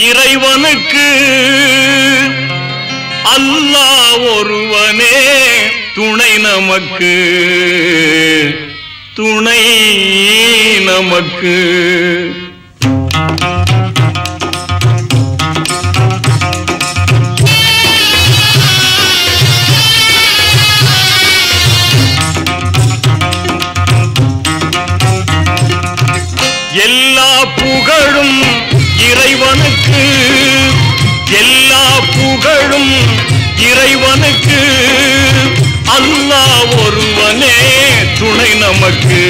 இறைவனுக்கு அல்லாஹ் ஒருவனே துணை நமக்கு துணை நமக்கு எல்லா புகழும் இறைவனுக்கு எல்லா புகழும் இறைவனுக்கு அல்லாஹ் ஒருவனே துணை நமக்கு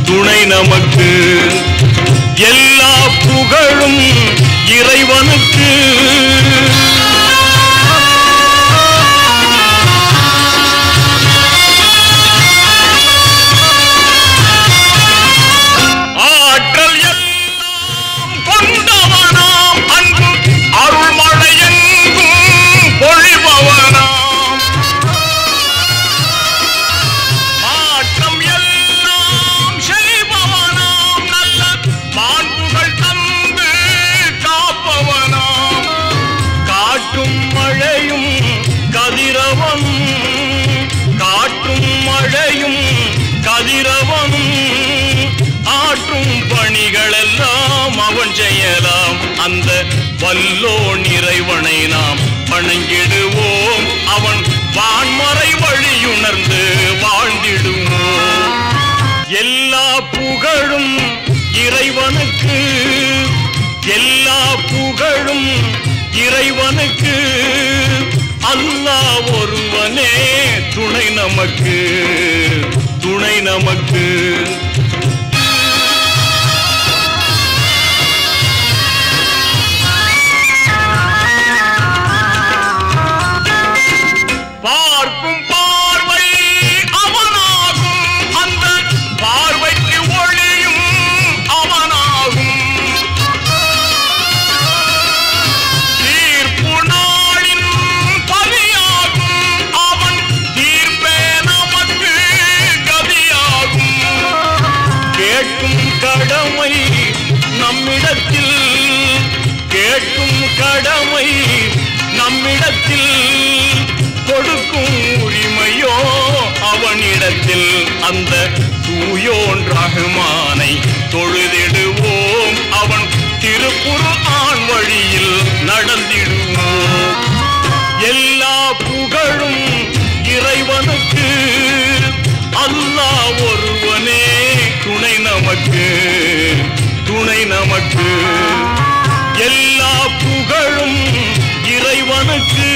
துணை நமக்கு எல்லா புகழும் இறைவனுக்கு ஆற்றும் பணிகளெல்லாம் அவன் செய்யலாம் அந்த வல்லோன் இறைவனை நாம் வணங்கிடுவோம் அவன் வான்மறை வழியுணர்ந்து வாழ்ந்திடுவோம் எல்லா புகழும் இறைவனுக்கு எல்லா புகழும் இறைவனுக்கு அல்லாஹ் ஒருவனே துணை நமக்கு துணை நமக்கு பார்க்கும் பார்வை அவனாகும் அந்த பார்வைக்கு ஒளியும் அவனாகும் தீர்ப்பு நாளின் பலியாகும் அவன் தீர்ப்பே நமக்கு கதியாகும் கேட்கும் கடமை நம்மிடத்தில் கேட்கும் கடமை நம்மிடத்தில் கொடுக்கும் உரிமையோ அவனிடத்தில் அந்த தூயோன் ரஹ்மானை தொழுதிடுவோம் அவன் திருக்குர்ஆன் வழியில் நடந்திடுவோம் எல்லா புகழும் இறைவனுக்கு அல்லாஹ் ஒருவனே துணை நமக்கு துணை நமக்கு எல்லா புகழும் இறைவனுக்கு